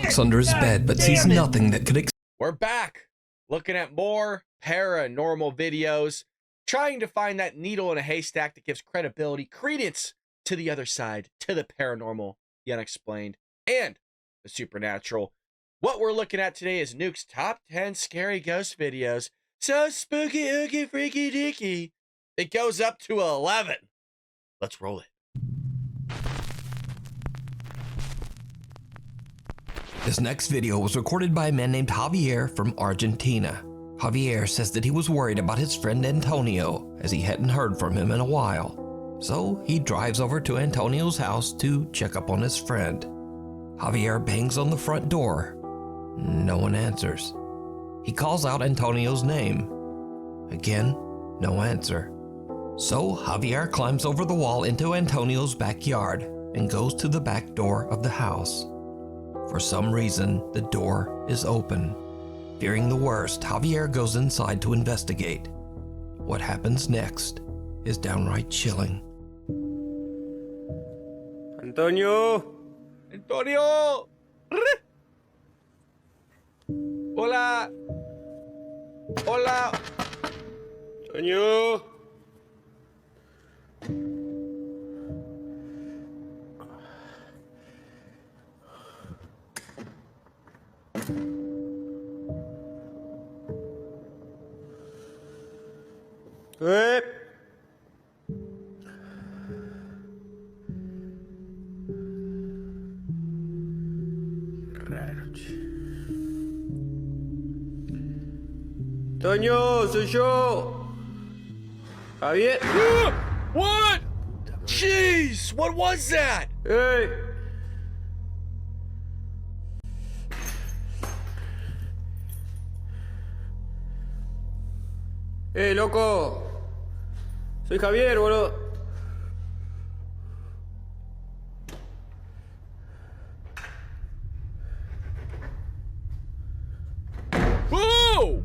Looks under his bed, but sees nothing that could We're back, looking at more paranormal videos, trying to find that needle in a haystack that gives credibility, credence to the other side, to the paranormal, the unexplained, and the supernatural. What we're looking at today is Nuke's top 10 scary ghost videos. So spooky, ooky, freaky, deaky. It goes up to 11. Let's roll it. This next video was recorded by a man named Javier from Argentina. Javier says that he was worried about his friend Antonio, as he hadn't heard from him in a while. So he drives over to Antonio's house to check up on his friend. Javier bangs on the front door. No one answers. He calls out Antonio's name. Again, no answer. So Javier climbs over the wall into Antonio's backyard and goes to the back door of the house. For some reason, the door is open. Fearing the worst, Javier goes inside to investigate. What happens next is downright chilling. Antonio! Antonio! Hola! Hola! Antonio! Eh. Raro, che. Toño, soy yo. Javier. What? Jeez, what was that? Hey. Loco. Soy Javier, boludo. Whoa!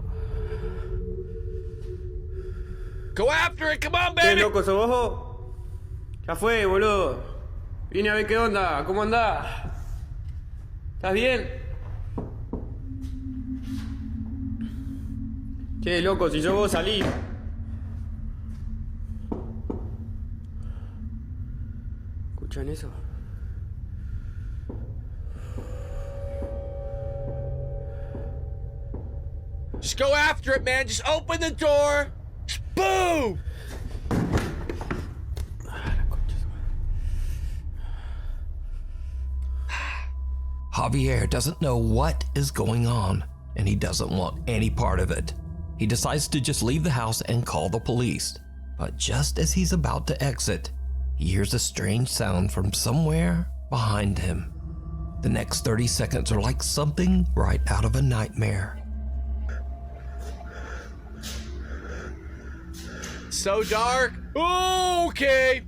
Go after it, come on, baby! Loco, ¿sos vos? Ya fue, boludo. Vine a ver qué onda, ¿cómo andás? ¿Estás bien? Che, loco, si sos vos salí. ¿Escuchan eso? Just go after it, man. Just open the door. Just boom! Javier doesn't know what is going on, and he doesn't want any part of it. He decides to just leave the house and call the police. But just as he's about to exit, he hears a strange sound from somewhere behind him. The next 30 seconds are like something right out of a nightmare. So dark. Okay.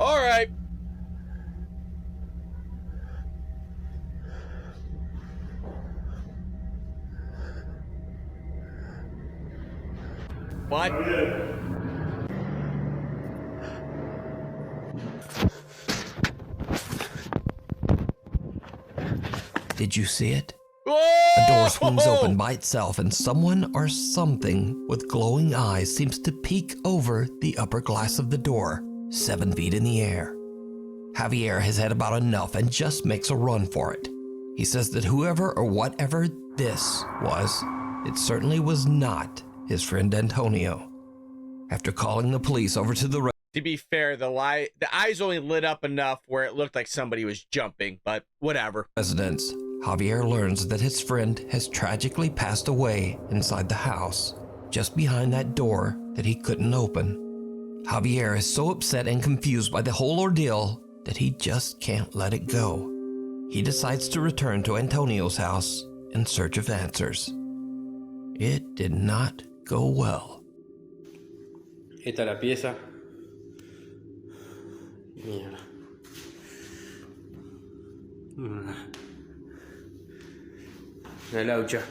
All right. What? Did you see it? Whoa! A door swings open by itself and someone or something with glowing eyes seems to peek over the upper glass of the door, 7 feet in the air. Javier has had about enough and just makes a run for it. He says that whoever or whatever this was, it certainly was not his friend Antonio. After calling the police over to the To be fair, the eyes only lit up enough where it looked like somebody was jumping, but whatever. residence, Javier learns that his friend has tragically passed away inside the house, just behind that door that he couldn't open. Javier is so upset and confused by the whole ordeal that he just can't let it go. He decides to return to Antonio's house in search of answers. It did not go well. Esta es la pieza. Mierda. Una laucha.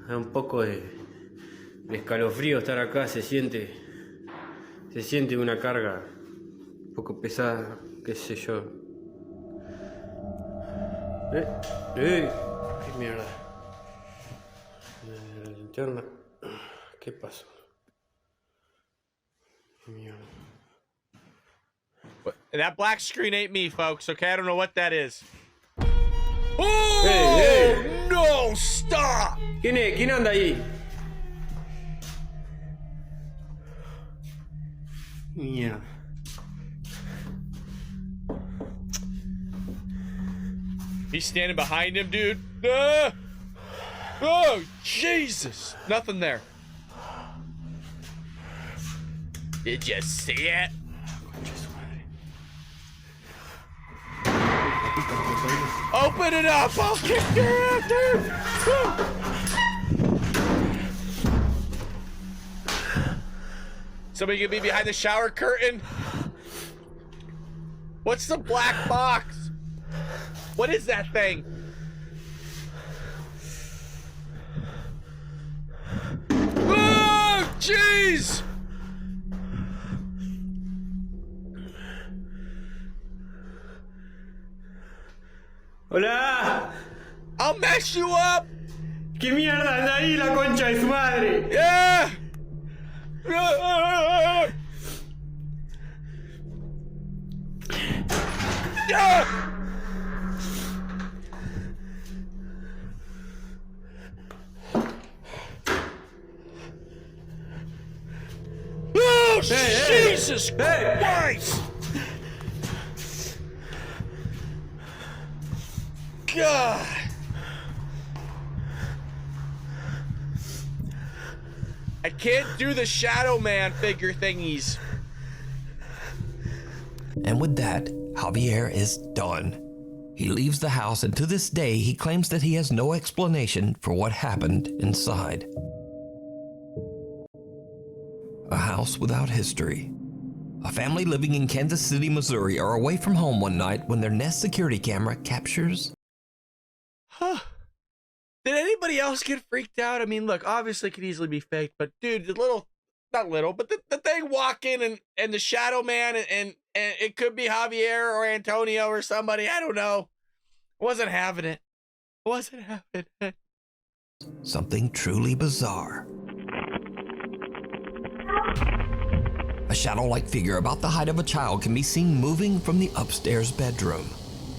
Hay un poco de El escalofrío estar acá se siente una carga un poco pesada, qué sé yo. ¡Qué mierda! La linterna. ¿Qué pasó? Mierda. That black screen ain't me, folks, okay? I don't know what that is. Oh, Hey. no, stop! ¿Quién es? ¿Quién anda ahí? Mierda. He's standing behind him, dude. Oh, Jesus. Nothing there. Did you see it? Open it up! I'll kick your ass, dude! Somebody gonna be behind the shower curtain? What's the black box? What is that thing? Oh, jeez! ¡Hola! I'll mess you up! ¿Qué mierda anda ahí la concha de su madre? Yeah! Oh, Jesus Christ! God! I can't do the Shadow Man figure thingies. And with that, Javier is done. He leaves the house, and to this day, he claims that he has no explanation for what happened inside. A house without history. A family living in Kansas City, Missouri are away from home one night when their Nest security camera captures. Huh. Did anybody else get freaked out? I mean, look, obviously it could easily be faked, but dude, the thing walking and the Shadow Man and it could be Javier or Antonio or somebody, I don't know. Wasn't having it. Wasn't having it. Something truly bizarre. A shadow-like figure about the height of a child can be seen moving from the upstairs bedroom.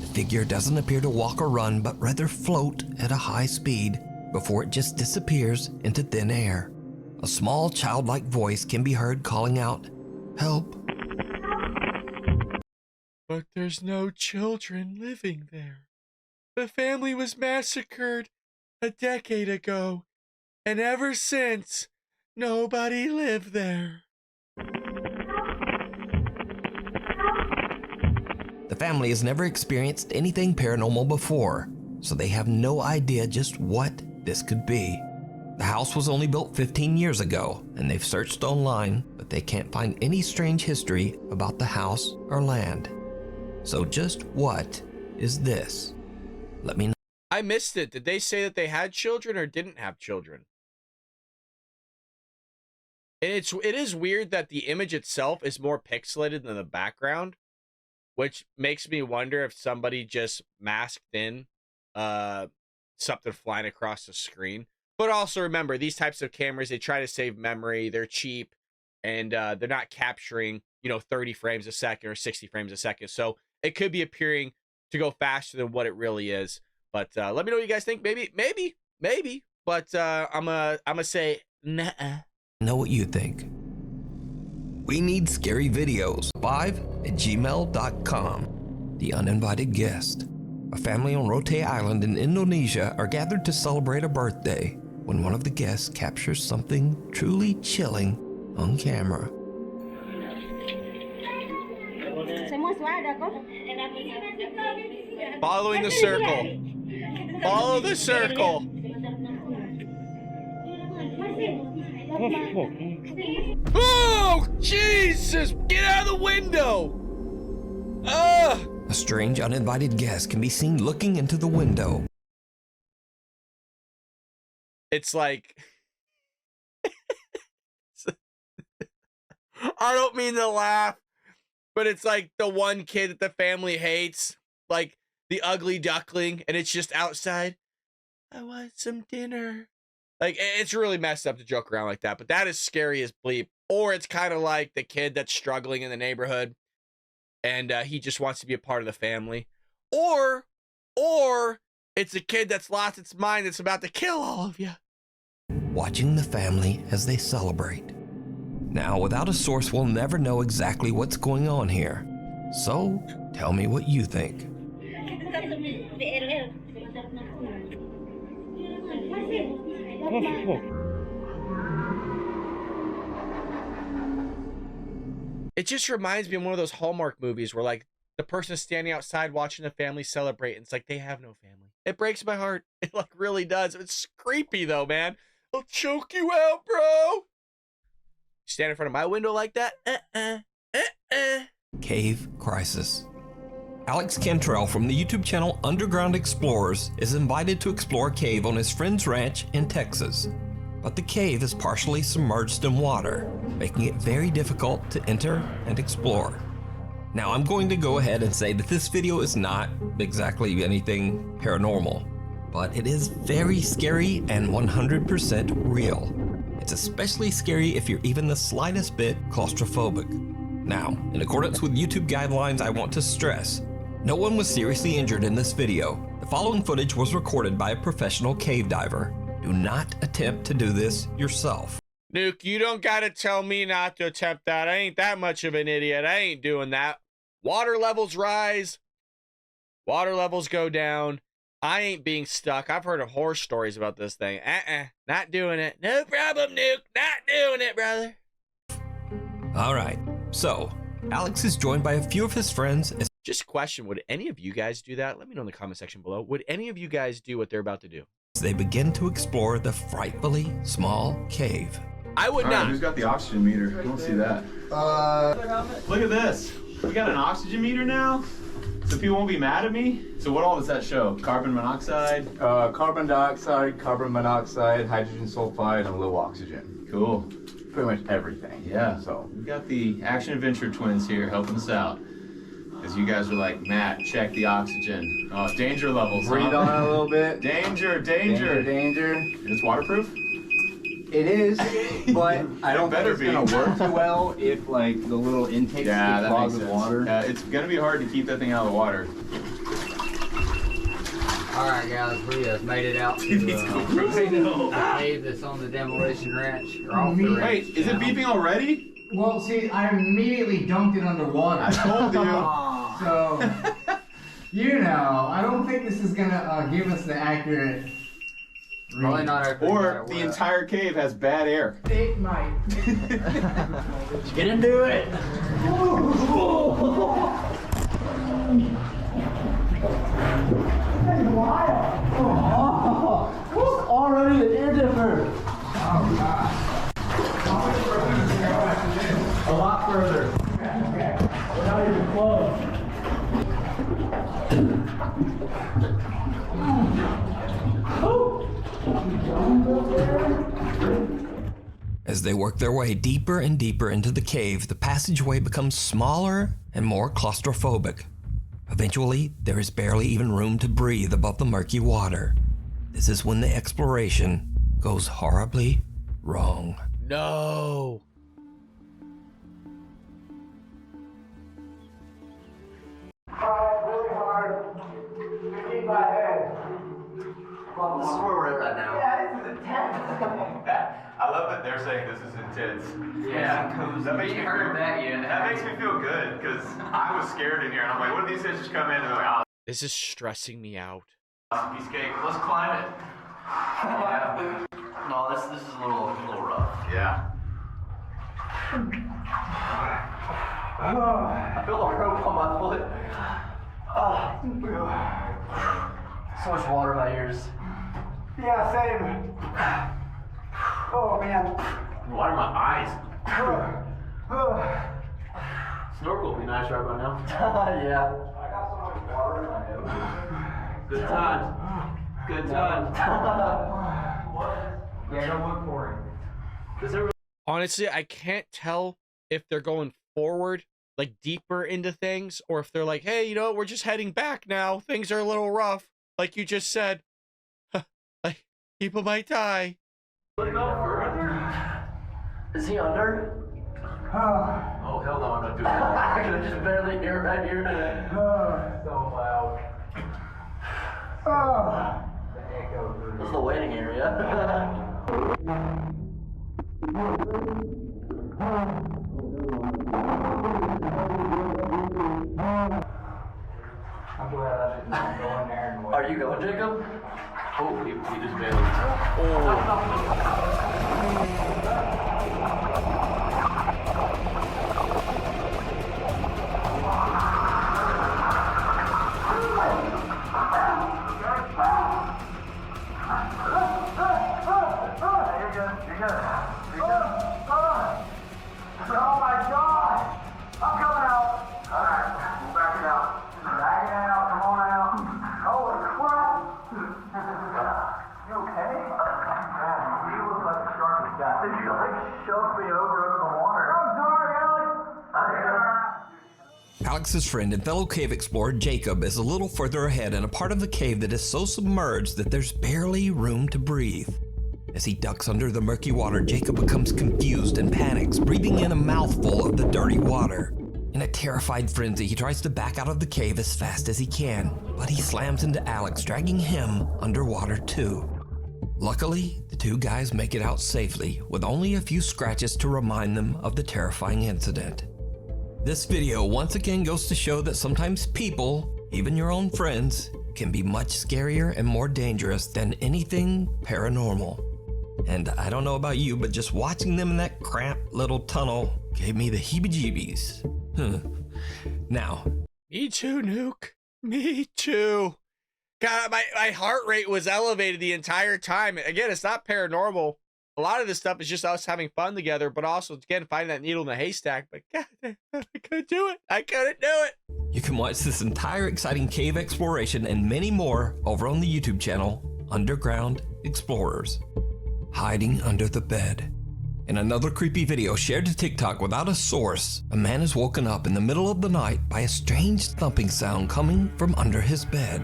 The figure doesn't appear to walk or run, but rather float at a high speed before it just disappears into thin air. A small childlike voice can be heard calling out, "Help." But there's no children living there. The family was massacred a decade ago, and ever since, nobody lived there. The family has never experienced anything paranormal before, so they have no idea just what this could be. The house was only built 15 years ago, and they've searched online, but they can't find any strange history about the house or land. So just what is this? Let me know. I missed it. Did they say that they had children or didn't have children? And it is weird that the image itself is more pixelated than the background, which makes me wonder if somebody just masked in something flying across the screen. But also remember, these types of cameras, they try to save memory, they're cheap, and they're not capturing, 30 frames a second or 60 frames a second. So it could be appearing to go faster than what it really is. But let me know what you guys think. Maybe. But I'm gonna say nah. Know what you think. We need scary videos. 5@gmail.com. The Uninvited Guest. A family on Rote Island in Indonesia are gathered to celebrate a birthday when one of the guests captures something truly chilling on camera. Following the circle. Follow the circle. Oh, Jesus! Get out of the window! Ugh! A strange uninvited guest can be seen looking into the window. It's like... I don't mean to laugh, but it's like the one kid that the family hates, like the ugly duckling, and it's just outside. I want some dinner. Like, it's really messed up to joke around like that, but that is scary as bleep. Or it's kind of like the kid that's struggling in the neighborhood, and he just wants to be a part of the family. Or it's a kid that's lost its mind that's about to kill all of you. Watching the family as they celebrate. Now, without a source, we'll never know exactly what's going on here. So, tell me what you think. It just reminds me of one of those Hallmark movies where, like, the person is standing outside watching the family celebrate, and it's like they have no family. It breaks my heart. It, like, really does. It's creepy, though, man. I'll choke you out, bro. Stand in front of my window like that? Cave Crisis. Alex Cantrell from the YouTube channel Underground Explorers is invited to explore a cave on his friend's ranch in Texas. But the cave is partially submerged in water, making it very difficult to enter and explore. Now, I'm going to go ahead and say that this video is not exactly anything paranormal, but it is very scary and 100% real. It's especially scary if you're even the slightest bit claustrophobic. Now, in accordance with YouTube guidelines, I want to stress, no one was seriously injured in this video. The following footage was recorded by a professional cave diver. Do not attempt to do this yourself. Nuke, you don't gotta tell me not to attempt that. I ain't that much of an idiot. I ain't doing that. Water levels rise. Water levels go down. I ain't being stuck. I've heard of horror stories about this thing. Not doing it. No problem, Nuke. Not doing it, brother. All right, so Alex is joined by a few of his friends. Just a question, would any of you guys do that? Let me know in the comment section below. Would any of you guys do what they're about to do? As they begin to explore the frightfully small cave. I would All not. right, who's got the oxygen meter? I don't see that. Look at this. We got an oxygen meter now, so people won't be mad at me. So what all does that show? Carbon monoxide? Carbon dioxide, carbon monoxide, hydrogen sulfide, and low oxygen. Cool. Pretty much everything. Yeah. So We got the action adventure twins here helping us out. As you guys are like, Matt, check the oxygen. Oh, danger levels. breathe on it a little bit. Danger, Danger, danger. danger. And it's waterproof? It is, but I don't think better it's be. gonna work too well if like the little intakes Yeah, get that clogged makes with sense. water. It's gonna be hard to keep that thing out of the water. Alright guys, we have made it out to These the GoPros. cave that's on the demolition ranch. Or off the ranch. Wait, is it now. beeping already? Well, see, I immediately dunked it underwater. I told you. So, you know, I don't think this is gonna give us the accurate Probably read. not our Or the entire cave has bad air. It might. Get into it! Already an air dipper. A lot further. We're not even close. As they work their way deeper and deeper into the cave, the passageway becomes smaller and more claustrophobic. Eventually, there is barely even room to breathe above the murky water. This is when the exploration goes horribly wrong. No. Really hard to keep my head. This is where we're at right now. Yeah, this is intense. I love that they're saying this is intense. Yeah, That makes we me heard feel, that yet. that makes me feel good because I was scared in here and I'm like, what if these things just come in and they're like, This is stressing me out. awesome piece of cake, let's climb it. Yeah. No, this is a little rough. Yeah. I feel the rope on my foot. So much water in my ears. Yeah, same. Oh, man. Water in my eyes. Snorkel would be nice right about now. Yeah. I got so much water in my head. Good times. Good times. Yeah, no wood pouring. Does everybody Honestly, I can't tell if they're going forward, like deeper into things, or if they're like, hey, you know, we're just heading back now. Things are a little rough. Like you just said, like people might die. Wanna go further? Is he under? Oh, hell no, I'm not doing that. I can just barely hear right here. So loud. This is the waiting area. I'm glad I didn't go in there and wait. Are you going, Jacob? Oh, he just barely. Oh my God! I'm coming out! Alright, we're backing out. Backing out, come on out. Holy crap! You okay? You look like the sharpest guy. Did you like shove me over the water? I'm sorry, Alex! Alex's friend and fellow cave explorer Jacob is a little further ahead in a part of the cave that is so submerged that there's barely room to breathe. As he ducks under the murky water, Jacob becomes confused and panics, breathing in a mouthful of the dirty water. In a terrified frenzy, he tries to back out of the cave as fast as he can, but he slams into Alex, dragging him underwater too. Luckily, the two guys make it out safely, with only a few scratches to remind them of the terrifying incident. This video once again goes to show that sometimes people, even your own friends, can be much scarier and more dangerous than anything paranormal. And I don't know about you, but just watching them in that cramped little tunnel gave me the heebie-jeebies. Now, Me too, Nuke. Me too. God, my heart rate was elevated the entire time. Again, it's not paranormal. A lot of this stuff is just us having fun together, but also, again, finding that needle in the haystack. But God, I couldn't do it. I couldn't do it. you can watch this entire exciting cave exploration and many more over on the YouTube channel, Underground Explorers. Hiding under the bed. In another creepy video shared to TikTok without a source, a man is woken up in the middle of the night by a strange thumping sound coming from under his bed.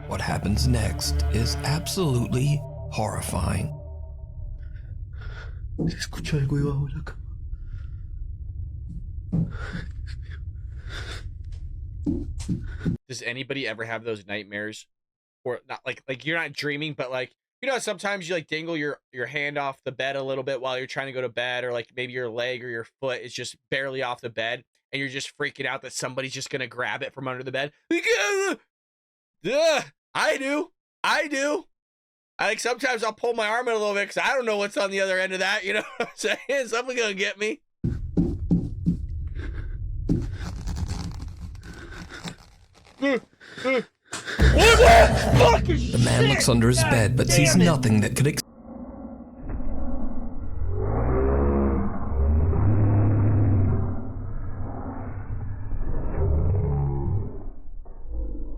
What happens next is absolutely horrifying. Does anybody ever have those nightmares? Or not like you're not dreaming, but like, you know, sometimes you like dangle your hand off the bed a little bit while you're trying to go to bed, or like maybe your leg or your foot is just barely off the bed and you're just freaking out that somebody's just gonna grab it from under the bed. I do. I like sometimes I'll pull my arm in a little bit because I don't know what's on the other end of that, you know what I'm saying? Something's gonna get me. The man looks under his bed but sees nothing that could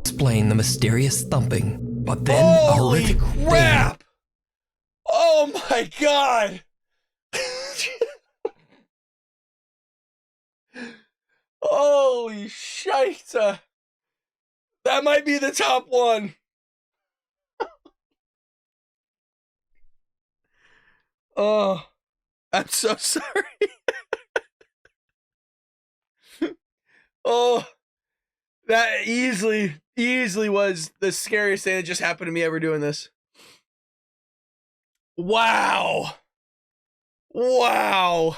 explain the mysterious thumping. But then a Holy horrific crap! Oh my God! Holy shite! That might be the top one. Oh, I'm so sorry. Oh, that easily was the scariest thing that just happened to me ever doing this. Wow. Wow.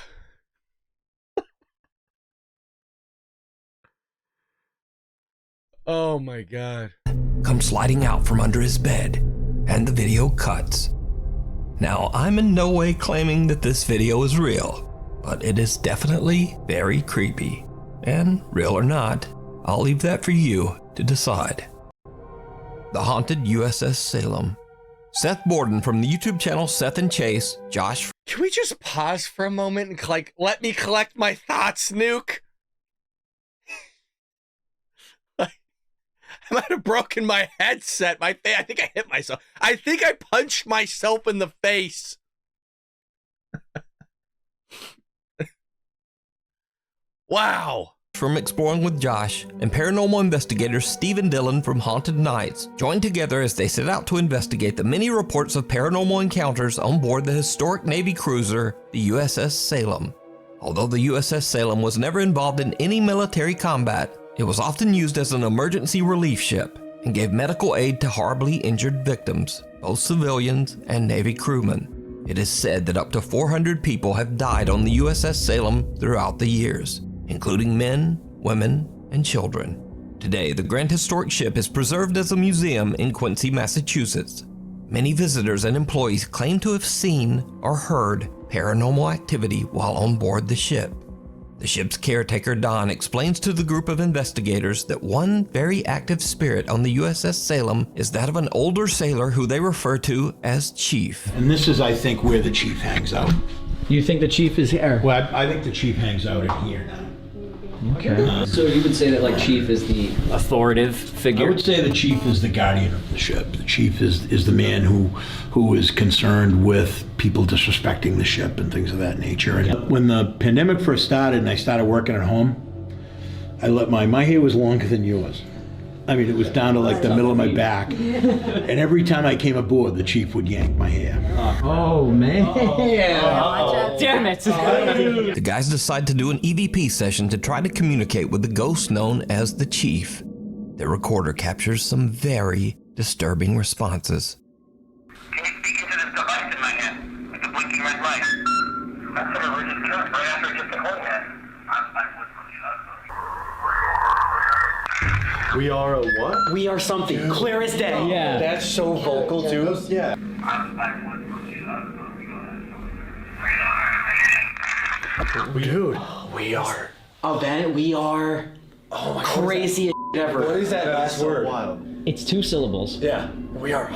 Oh my God. comes sliding out from under his bed, and the video cuts. Now, I'm in no way claiming that this video is real, but it is definitely very creepy. And real or not, I'll leave that for you to decide. The haunted USS Salem. Seth Borden from the YouTube channel Seth and Chase, Josh. Can we just pause for a moment and let me collect my thoughts, Nuke? I might have broken my headset. I think I hit myself. I think I punched myself in the face. Wow. From Exploring with Josh, and paranormal investigators Steve and Dylan from Haunted Nights joined together as they set out to investigate the many reports of paranormal encounters on board the historic Navy cruiser, the USS Salem. Although the USS Salem was never involved in any military combat, it was often used as an emergency relief ship and gave medical aid to horribly injured victims, both civilians and Navy crewmen. It is said that up to 400 people have died on the USS Salem throughout the years, including men, women, and children. Today, the Grand Historic Ship is preserved as a museum in Quincy, Massachusetts. Many visitors and employees claim to have seen or heard paranormal activity while on board the ship. The ship's caretaker, Don, explains to the group of investigators that one very active spirit on the USS Salem is that of an older sailor who they refer to as Chief. And this is, I think, where the chief hangs out. You think the chief is here? Well, I think the chief hangs out in here now. Okay. So you would say that like chief is the authoritative figure? I would say the chief is the guardian of the ship. The chief is the man who is concerned with people disrespecting the ship and things of that nature. And when the pandemic first started and I started working at home, I let my hair was longer than yours. I mean, it was down to like the middle of my back. And every time I came aboard, the chief would yank my hair. Oh, man. Damn it. The guys decide to do an EVP session to try to communicate with the ghost known as the Chief. The recorder captures some very disturbing responses. Can you speak into this device in my hand with the blinking red light? That's what we're just killed right after I took the whole head. We are a what? We are something. Clear as day. Yeah. That's so vocal too. Yeah. Dude. We are. We are. Oh my crazy as ever. What is that last word? It's 2 syllables. Yeah. We are.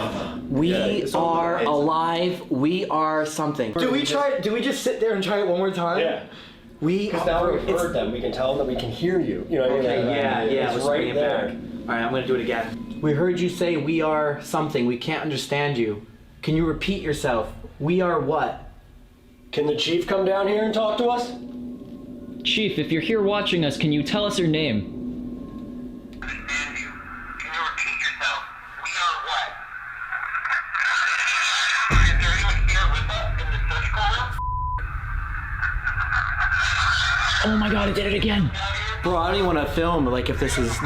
We are alive. We are something. Do we just sit there and try it one more time? Yeah. Because now we've heard them, we can tell them that we can hear you. You know what I mean? Yeah. It's right there. All right, I'm gonna do it again. We heard you say we are something. We can't understand you. Can you repeat yourself? We are what? Can the chief come down here and talk to us? Chief, if you're here watching us, can you tell us your name? Understand you. Can you repeat yourself? We are what? Is there anyone here with us in the surgical room? Oh my god, it did it again. Bro, I don't even want to film like if this is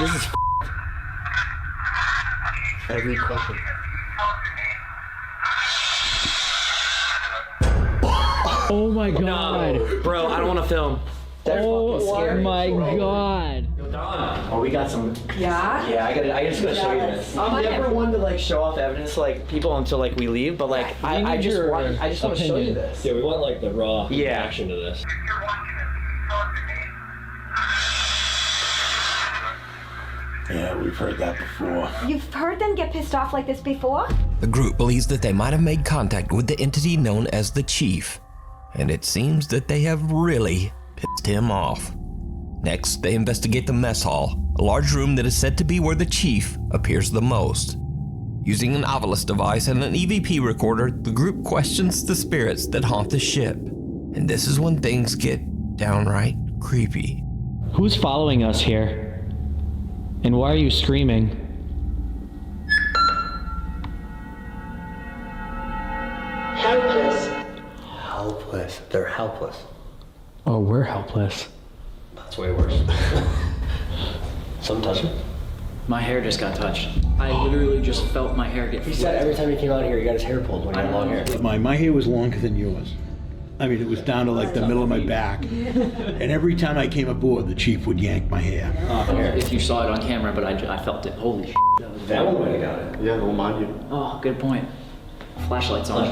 every question. Oh my god. No, bro, I don't want to film. That's fucking scary. My god. Oh, we got some. Yeah? Yeah, I just gotta show you this. I'm never one to like show off evidence to like people until like we leave, but like I just want to show you this. Yeah, we want like the raw reaction to this. Yeah, we've heard that before. You've heard them get pissed off like this before? The group believes that they might have made contact with the entity known as the Chief, and it seems that they have really pissed him off. Next, they investigate the mess hall, a large room that is said to be where the Chief appears the most. Using an Ovilus device and an EVP recorder, the group questions the spirits that haunt the ship, and this is when things get downright creepy. Who's following us here? And why are you screaming? Helpless. Helpless. They're helpless. Oh, we're helpless. That's way worse. Some touch it? My hair just got touched. I literally just felt my hair get. He said every time he came out here, he got his hair pulled when he had long hair. My hair was longer than yours. I mean, it was down to like the middle of my back. And every time I came aboard, the chief would yank my hair. If you saw it on camera, but I felt it. Holy shit. That one might have got it. Yeah, we'll mind you. Oh, good point. Flashlight's on.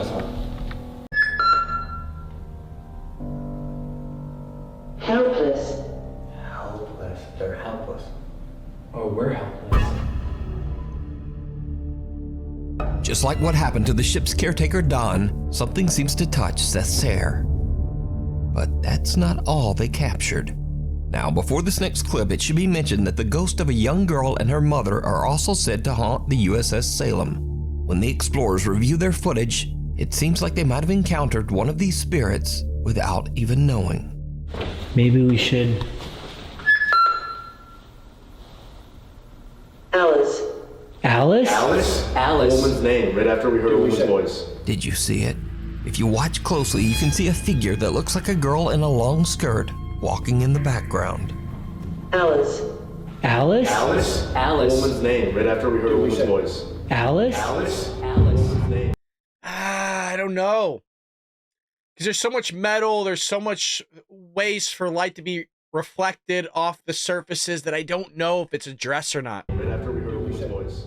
Helpless. Helpless. They're helpless. Oh, we're helpless. Just like what happened to the ship's caretaker Don, something seems to touch Seth's hair. But that's not all they captured. Now, before this next clip, it should be mentioned that the ghost of a young girl and her mother are also said to haunt the USS Salem. When the explorers review their footage, it seems like they might have encountered one of these spirits without even knowing. Maybe we should Alice? Alice. A woman's name, right after we heard a woman's voice. Did you see it? If you watch closely, you can see a figure that looks like a girl in a long skirt walking in the background. Alice. Alice? A woman's name, right after we heard a woman's voice. Alice? I don't know. Because there's so much metal, there's so much ways for light to be reflected off the surfaces that I don't know if it's a dress or not. Right after we heard a woman's voice.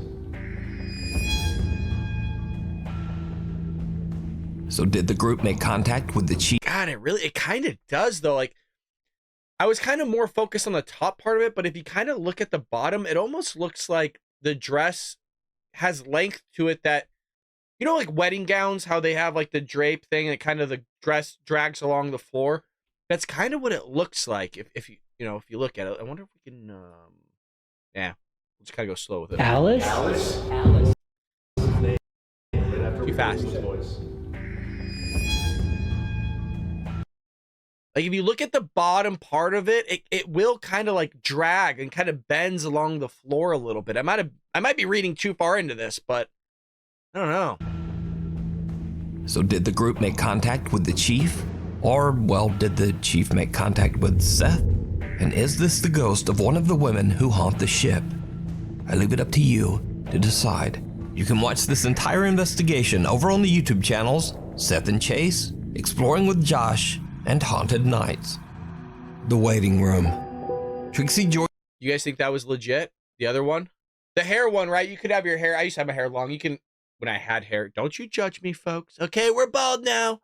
So did the group make contact with the chief? God, it kind of does though. Like, I was kind of more focused on the top part of it, but if you kind of look at the bottom, it almost looks like the dress has length to it that, you know, like wedding gowns, how they have like the drape thing and kind of the dress drags along the floor. That's kind of what it looks like if you look at it. I wonder if we can, yeah, let's kind of go slow with it. Alice? Too fast. Like if you look at the bottom part of it, it will kind of like drag and kind of bends along the floor a little bit. I might be reading too far into this, but I don't know. So did the group make contact with the chief? Or, well, did the chief make contact with Seth? And is this the ghost of one of the women who haunt the ship? I leave it up to you to decide. You can watch this entire investigation over on the YouTube channels Seth and Chase, Exploring with Josh, and Haunted Nights. The Waiting Room. Trixie Joy. You guys think that was legit? The other one? The hair one, right? You could have your hair. I used to have my hair long. You can, when I had hair, don't you judge me, folks. Okay, we're bald now.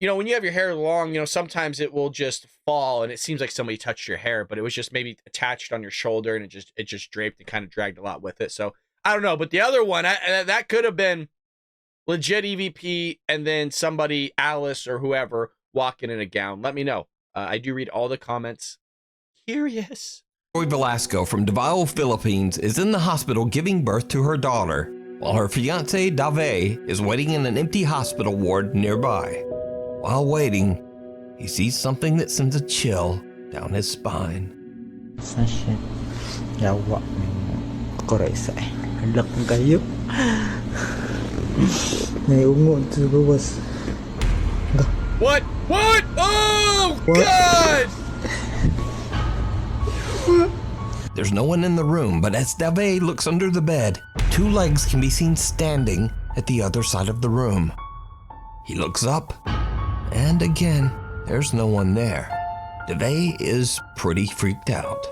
You know, when you have your hair long, you know, sometimes it will just fall and it seems like somebody touched your hair, but it was just maybe attached on your shoulder and it just draped and kind of dragged a lot with it. So I don't know, but the other one, that could have been legit EVP and then somebody, Alice or whoever, walking in a gown. Let me know. I do read all the comments. Curious. Joy Velasco from Davao, Philippines is in the hospital giving birth to her daughter, while her fiancé, Dave, is waiting in an empty hospital ward nearby. While waiting, he sees something that sends a chill down his spine. What? What? Oh, God! There's no one in the room, but as Dave looks under the bed, two legs can be seen standing at the other side of the room. He looks up, and again, there's no one there. Dave is pretty freaked out.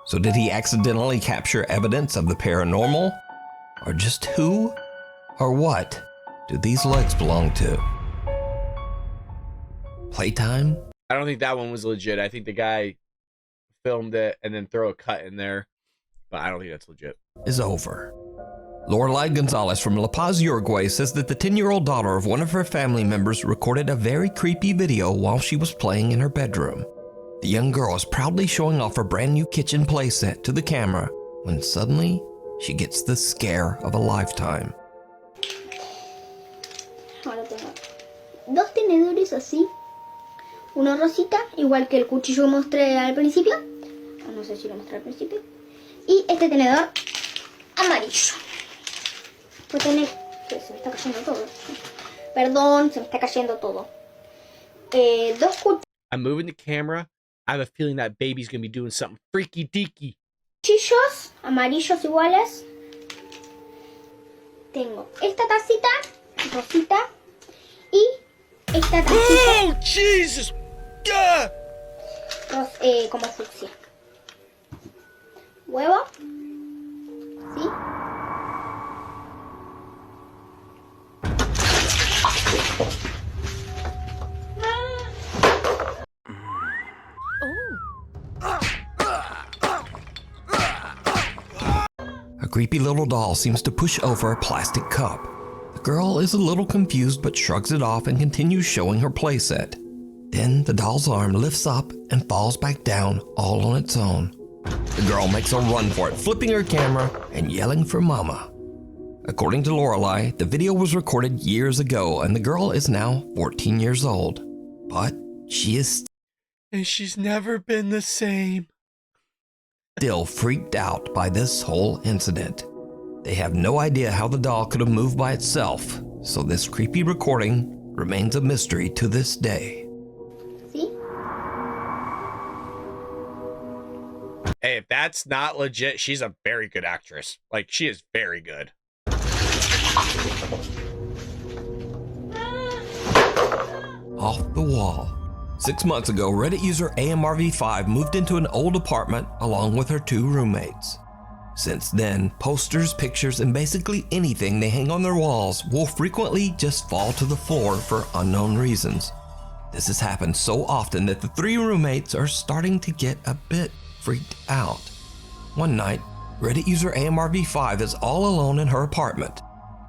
So did he accidentally capture evidence of the paranormal? Or just who or what do these legs belong to? Playtime? I don't think that one was legit. I think the guy filmed it and then throw a cut in there, but I don't think that's legit. Is over. Lorelai Gonzalez from La Paz, Uruguay says that the 10-year-old daughter of one of her family members recorded a very creepy video while she was playing in her bedroom. The young girl is proudly showing off her brand new kitchen playset to the camera when suddenly she gets the scare of a lifetime. Ahora tengo dos tenedores así, uno rosita, igual que el cuchillo que mostré al principio, no sé si lo mostré al principio, y este tenedor amarillo. Pues tener, se me está cayendo todo. Perdón, se me está cayendo todo. Dos I'm moving the camera. I have a feeling that baby's gonna be doing something freaky deaky. cuchillos amarillos iguales. Tengo esta tacita rosita y esta tacita. Oh, Jesus! God! Como fucsia. Huevo. ¿Sí? A creepy little doll seems to push over a plastic cup. The girl is a little confused but shrugs it off and continues showing her playset. Then the doll's arm lifts up and falls back down all on its own. The girl makes a run for it, flipping her camera and yelling for mama. According to Lorelai, the video was recorded years ago and the girl is now 14 years old. But she is... And she's never been the same. still freaked out by this whole incident. They have no idea how the doll could have moved by itself, so this creepy recording remains a mystery to this day. See? Hey, if that's not legit, she's a very good actress. Like, she is very good. Off the wall. 6 months ago, Reddit user AMRV5 moved into an old apartment along with her 2 roommates. Since then, posters, pictures, and basically anything they hang on their walls will frequently just fall to the floor for unknown reasons. This has happened so often that the 3 roommates are starting to get a bit freaked out. One night, Reddit user AMRV5 is all alone in her apartment.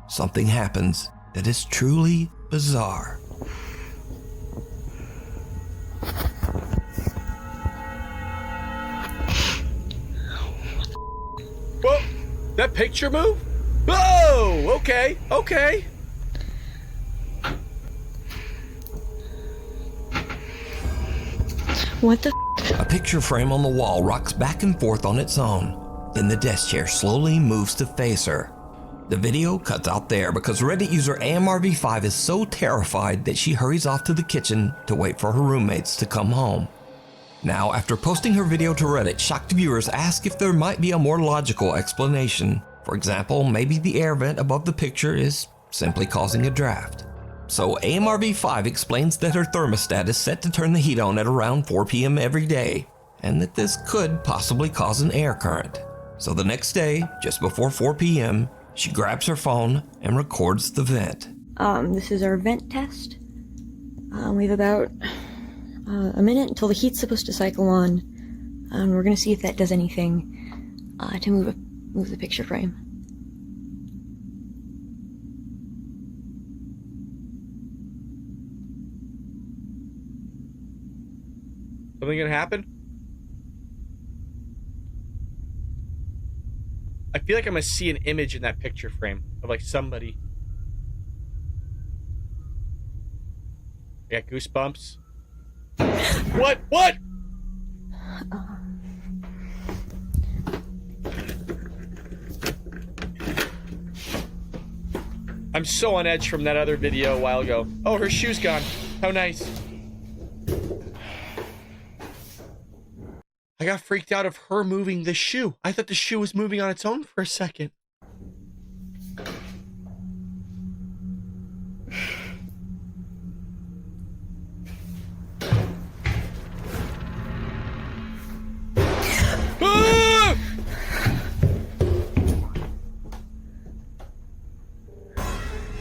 Something happens that is truly bizarre. Whoa! That picture move? Whoa! Okay, okay. What the A picture frame on the wall rocks back and forth on its own. Then the desk chair slowly moves to face her. The video cuts out there because Reddit user AMRV5 is so terrified that she hurries off to the kitchen to wait for her roommates to come home. Now, after posting her video to Reddit, shocked viewers ask if there might be a more logical explanation. For example, maybe the air vent above the picture is simply causing a draft. So AMRV5 explains that her thermostat is set to turn the heat on at around 4 p.m. every day, and that this could possibly cause an air current. So the next day, just before 4 p.m., she grabs her phone and records the vent. This is our vent test. We have about a minute until the heat's supposed to cycle on. We're gonna see if that does anything to move the picture frame. Something gonna happen? I feel like I'm gonna see an image in that picture frame of like somebody. I got goosebumps. What? What? I'm so on edge from that other video a while ago. Oh, her shoe's gone. How nice. I got freaked out of her moving the shoe. I thought the shoe was moving on its own for a second. Ah!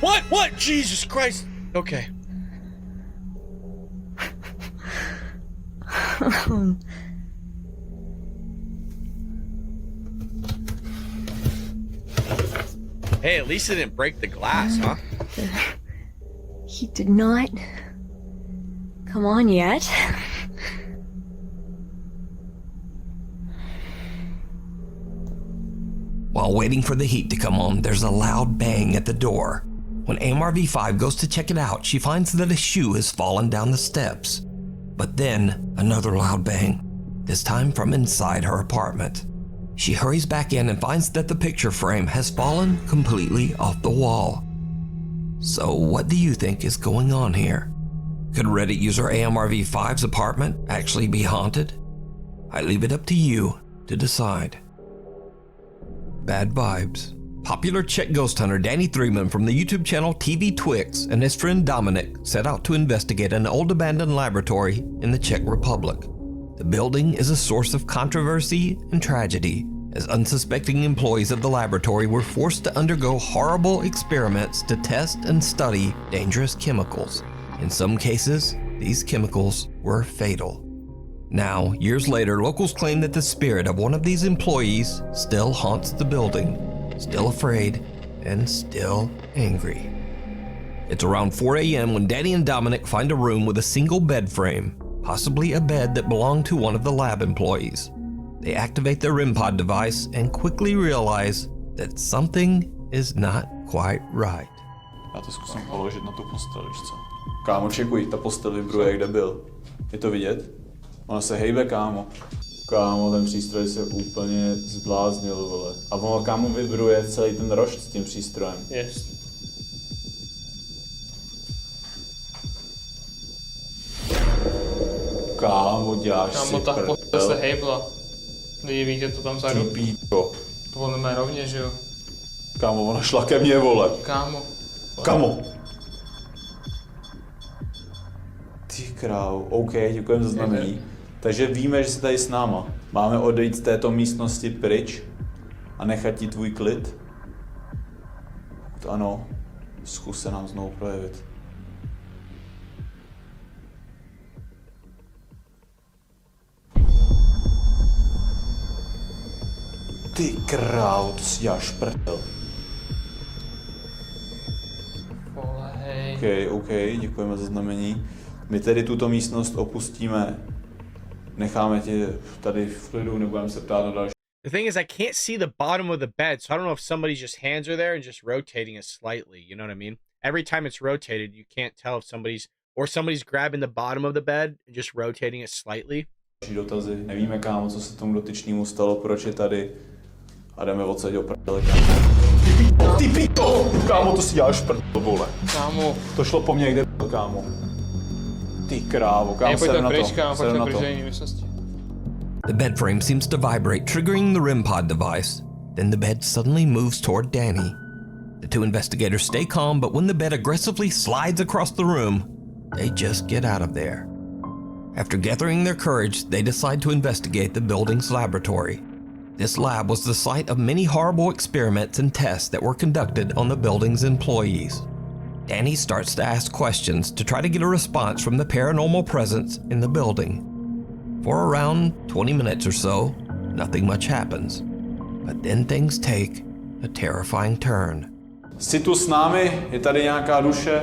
What? What? Jesus Christ. Okay. Hey, at least it didn't break the glass, huh? He did not come on yet. While waiting for the heat to come on, there's a loud bang at the door. When AMRV5 goes to check it out, she finds that a shoe has fallen down the steps. But then, another loud bang, this time from inside her apartment. She hurries back in and finds that the picture frame has fallen completely off the wall. So what do you think is going on here? Could Reddit user AMRV5's apartment actually be haunted? I leave it up to you to decide. Bad vibes. Popular Czech ghost hunter Danny Threeman from the YouTube channel TV Twix and his friend Dominic set out to investigate an old abandoned laboratory in the Czech Republic. The building is a source of controversy and tragedy, as unsuspecting employees of the laboratory were forced to undergo horrible experiments to test and study dangerous chemicals. In some cases, these chemicals were fatal. Now, years later, locals claim that the spirit of one of these employees still haunts the building, still afraid and still angry. It's around 4 a.m. when Danny and Dominic find a room with a single bed frame, possibly a bed that belonged to one of the lab employees. They activate their REM pod device and quickly realize that something is not quite right. Já to zkusím položit na tu postel, víš co? Kámo, čekuj, ta postel vibruje, kde byl. Je to vidět? Ona se hejbe, kámo. Kámo, ten přístroj se úplně zbláznil, vole. A ono kámo vibruje celý ten rošt s tím přístrojem. Yes. Kámo, děláš Kámo, si ta prdel. postele se hejbla. Lidi, vidíte to tam vzadu? Ty píčo. To on má rovně, že jo? Kámo, ona šla ke mně, vole. Kámo. Kamo. Ty král, OK, děkujeme za znamení. Takže víme, že jsi tady s náma. Máme odejít z této místnosti pryč a nechat ti tvůj klid? To ano, zkus se nám znovu projevit. Ty král, to si děláš prdel. Vole, hej. OK, děkujeme za znamení. My tedy tuto místnost opustíme. Necháme tě tady v klidu, nebudeme se ptát na další. The thing is, I can't see the bottom of the bed, so I don't know if somebody's just hands are there and just rotating it slightly. You know what I mean? Every time it's rotated, you can't tell if somebody's grabbing the bottom of the bed and just rotating it slightly. Dotazy. Nevíme, kámo, co se tomu dotyčnému stalo, proč je tady. A jdeme odsaď o prdele. Ty pito! Kámo, to si děláš prdel, vole. Kámo. To šlo po mně, kde byl, kámo. Ty krávo, kámo, sedu na to. Sedu na to. The bed frame seems to vibrate, triggering the REM pod device. Then the bed suddenly moves toward Danny. The two investigators stay calm, but when the bed aggressively slides across the room, they just get out of there. After gathering their courage, they decide to investigate the building's laboratory. This lab was the site of many horrible experiments and tests that were conducted on the building's employees. Danny starts to ask questions to try to get a response from the paranormal presence in the building. For around 20 minutes or so, nothing much happens. But then things take a terrifying turn. Jsi tu s námi, je tady nějaká duše,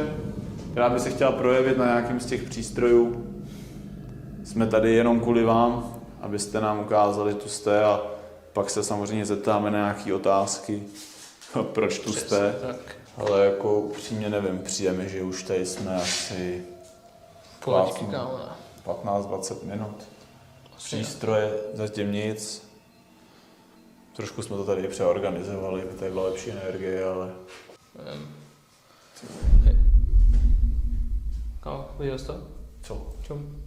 která by se chtěla projevit na nějakým z těch přístrojů. Jsme tady jenom kvůli vám, abyste nám ukázali, že tu jste, a pak se samozřejmě zeptáme na nějaké otázky, proč tu jste. Ale jako upřímně nevím, přijeme, že už tady jsme asi 15-20 minut. Přístroje zatím nic. Trošku jsme to tady přeorganizovali, aby tady byla lepší energie, ale... Kámo, viděl jsi to? Co? Čum?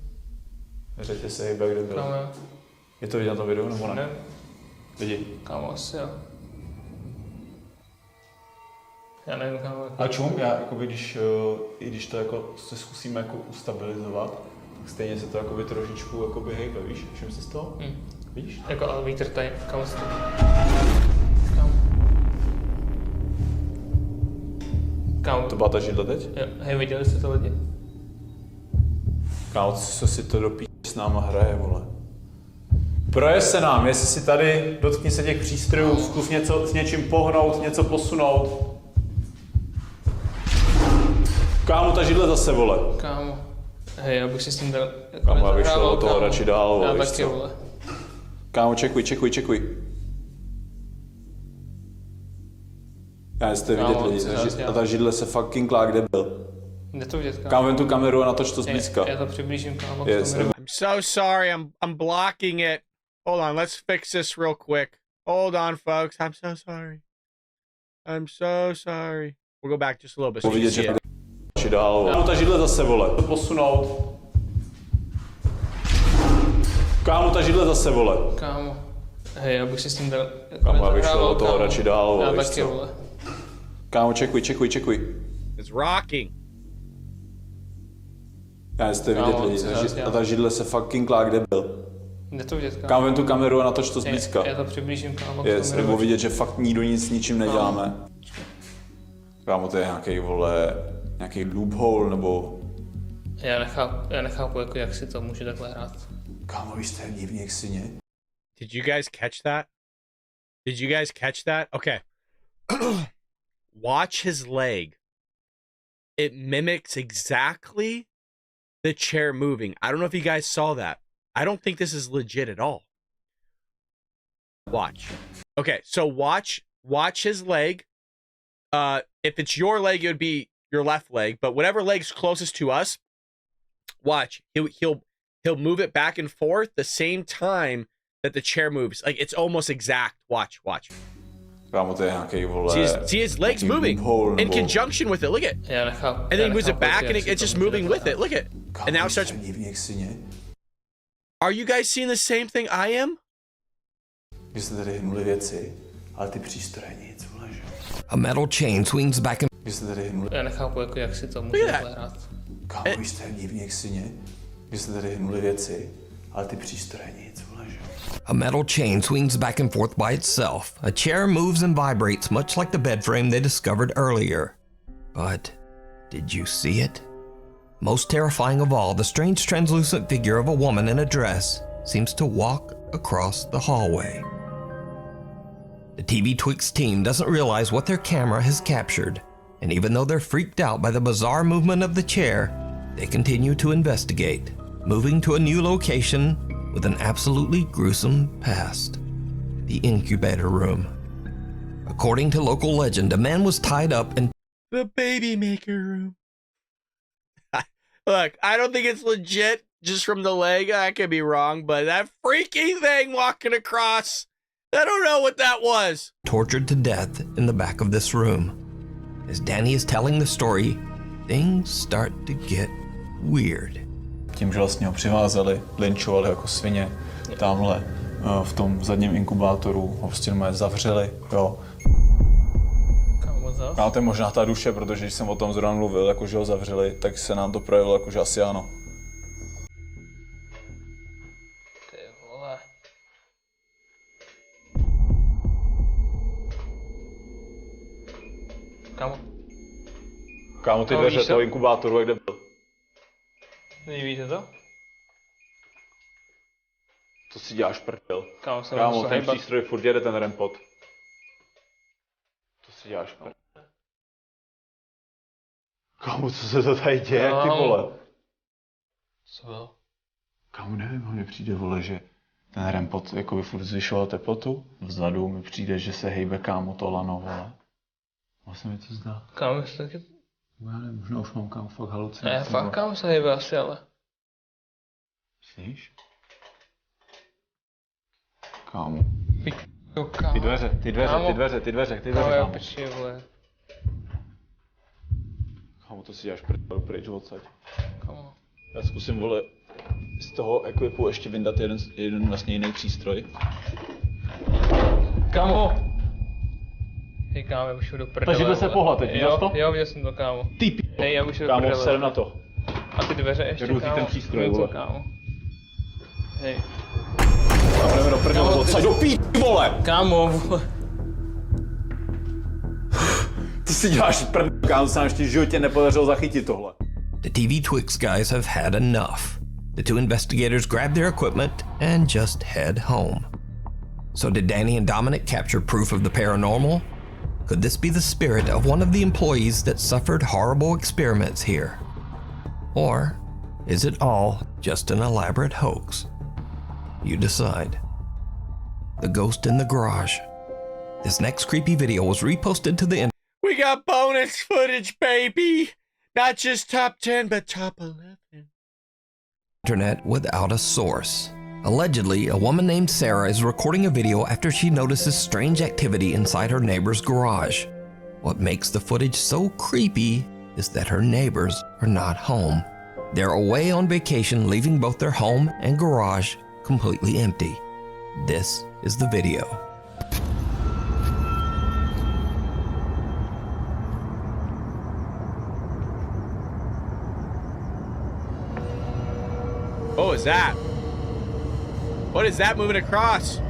Neřekně se hejbe, kde byl. Kámo, jo. Je to vidět na tom videu, nebo ne? Ne. Lidi. Kámo, asi jo. Já nevím, kámo. A čum, já jakoby, i když to jako se zkusíme jako ustabilizovat, tak stejně se to jakoby trošičku jakoby hejbe, víš? Všim se z toho? Víš? Jako ale vítr tady, kámo. Kámo. To byla ta židle teď? Jo, hej, viděli jste to lidi? Kámo, co si to do s náma hraje, vole. Projev se nám, jestli si tady, dotkni se těch přístrojů, zkus něco s něčím pohnout, něco posunout. Kámo, ta židle zase, vole. Kámo. Hej, já bych si s tím dal... Kámo, já bych šel do toho radši dál, vole, já víš taky, co? vole. Kámo, čekuj. Já jste vidět lidi, a ta židle se fucking klá, kde byl. Jde to vidět, kámo. Kámo, ven tu kameru a natoč to zblízka. Já to přiblížím, kámo. Yes. I'm so sorry, I'm blocking it. Hold on, let's fix this real quick. Hold on, folks, I'm so sorry. We'll go back just a little bit. So Vidět, že radši dál, vole. Kámo, ta židle zase, vole. To posunout. Kámo, ta židle zase, vole. Kámo. Hej, já bych si s tím dal... Kámo, já bych šel do toho radši dál, vole, já víš taky, co? vole. Kámo, čekuj. It's rocking. Já jste vidět lidi, a ta židle se fucking klá, kde byl. Jde to vidět, kámo. Kámo, ven tu kameru a natoč to zblízka. Já to přiblížím, kámo. Yes, nebo vidět, že fakt nikdo nic s ničím neděláme. Kámo, to je nějaký, vole, nějaký loophole, nebo... Já nechápu, jako jak si to může takhle hrát. Kámo, vy jste divní jak syně. Did you guys catch that? Okay. Watch his leg. It mimics exactly the chair moving. I don't know if you guys saw that. I don't think this is legit at all. Watch. Okay, so watch his leg. If it's your leg, it would be your left leg, but whatever leg's closest to us, watch. He'll move it back and forth the same time that the chair moves. Like it's almost exact. Watch. Kámo, to je nějaký, vole... See his legs moving in conjunction with it. Look at. And then he moves it back and it's just moving with it. Look at. And now it starts. Are you guys seeing the same thing I am? Když se tady hnuli věci, ale ty přístroje nic, vole, že? A metal chain swings back and... Když se tady hnuli... Já nechápu, jako jak si to může hrát. Kámo, když jste divně k syně, když se tady hnuli věci, ale ty přístroje nic, vole, že? A metal chain swings back and forth by itself. A chair moves and vibrates much like the bed frame they discovered earlier. But did you see it? Most terrifying of all, the strange translucent figure of a woman in a dress seems to walk across the hallway. The TV Twix team doesn't realize what their camera has captured, and even though they're freaked out by the bizarre movement of the chair, they continue to investigate, moving to a new location with an absolutely gruesome past: the incubator room. According to local legend, a man was tied up in the baby maker room. Look, I don't think it's legit just from the leg. I could be wrong, but that freaky thing walking across, I don't know what that was. Tortured to death in the back of this room. As Danny is telling the story, things start to get weird. Tím, že vlastně ho přivázeli, linčovali jako svině, tamhle v tom zadním inkubátoru ho prostě normálně zavřeli, jo. A to je možná ta duše, protože když jsem o tom zrovna mluvil, jakože ho zavřeli, tak se nám to projevilo, jakože asi ano. Ty vole. Kámo, ty dveře toho inkubátoru, jak kde byl? Nevíte to? Co si děláš, prdel? Kámo, ten přístroj furt jede ten rempot. Co si děláš, prdel? Kámo, co se to tady děje, ty vole? Co bylo? Kámo, nevím, mně přijde, vole, že ten rempot jako furt zvyšoval teplotu. Vzadu mi přijde, že se hejbe, kámo, to lano, vole. Vlastně mi to zdá. Kámo, jestli taky... Já nevím, možná už mám, kámo, fakt halucinace. Ne, fakt, kámo, se hejbe asi, ale... Myslíš? Kámo. Ty dveře, kámo. Piči, vole. Kámo, to si děláš prdel pryč odsaď. Kámo. Já zkusím, vole, z toho ekvipu ještě vyndat jeden vlastně jiný přístroj. Kámo! Hej, kámo, já už jdu do prdele. Takže se pohla teď, viděl to? Jo, viděl jsem to, kámo. Ty hej, já už jdu do prdele. Kámo, serem na to. A ty dveře ještě, kámo. ten přístroj, vole. Kámo. Hej. A jdeme do prdele odsaď, do pít, vole! Kámo, vole. Ty si děláš prdel, kámo, se nám ještě v životě nepodařilo zachytit tohle. The TV Twix guys have had enough. The two investigators grab their equipment and just head home. So did Danny and Dominic capture proof of the paranormal? Could this be the spirit of one of the employees that suffered horrible experiments here? Or is it all just an elaborate hoax? You decide. The ghost in the garage. This next creepy video was reposted to the internet. We got bonus footage, baby! Not just top 10, but top 11. Internet without a source. Allegedly, a woman named Sarah is recording a video after she notices strange activity inside her neighbor's garage. What makes the footage so creepy is that her neighbors are not home. They're away on vacation, leaving both their home and garage completely empty. This is the video. What was that? What is that moving across?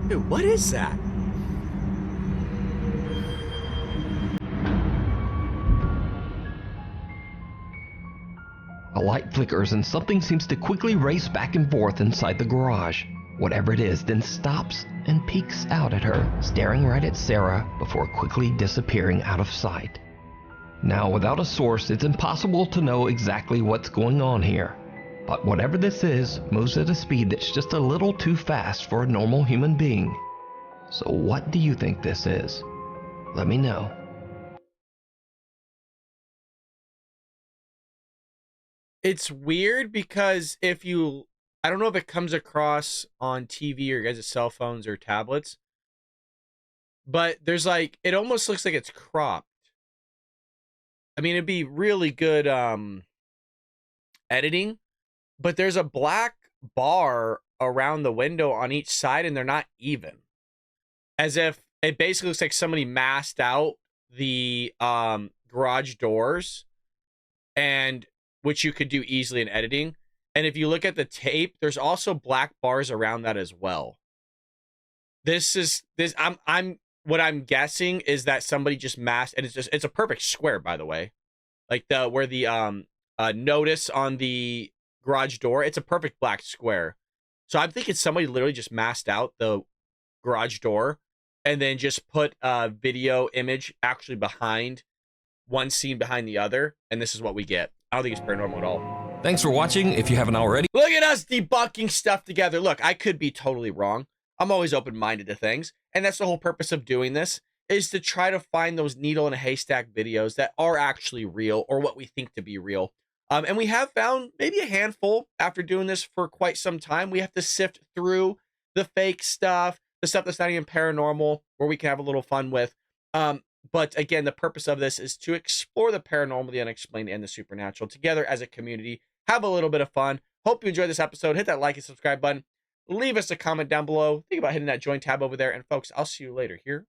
Dude, what is that? A light flickers and something seems to quickly race back and forth inside the garage. Whatever it is then stops and peeks out at her, staring right at Sarah before quickly disappearing out of sight. Now, without a source, it's impossible to know exactly what's going on here. But whatever this is, moves at a speed that's just a little too fast for a normal human being. So what do you think this is? Let me know. It's weird because if you, I don't know if it comes across on TV or guys' cell phones or tablets, but there's like, it almost looks like it's cropped. I mean, it'd be really good editing, but there's a black bar around the window on each side and they're not even. As if it basically looks like somebody masked out the garage doors, and which you could do easily in editing. And if you look at the tape, there's also black bars around that as well. What I'm guessing is that somebody just masked, and it's a perfect square, by the way. Like where the notice on the garage door, it's a perfect black square. So I'm thinking somebody literally just masked out the garage door and then just put a video image actually behind one scene behind the other, and this is what we get. I don't think it's paranormal at all. Thanks for watching. If you haven't already, look at us debunking stuff together. Look, I could be totally wrong. I'm always open-minded to things, and that's the whole purpose of doing this, is to try to find those needle in a haystack videos that are actually real, or what we think to be real. And we have found maybe a handful after doing this for quite some time. We have to sift through the fake stuff, the stuff that's not even paranormal, where we can have a little fun with. But again, the purpose of this is to explore the paranormal, the unexplained, and the supernatural together as a community. Have a little bit of fun. Hope you enjoyed this episode. Hit that like and subscribe button. Leave us a comment down below. Think about hitting that join tab over there. And folks, I'll see you later here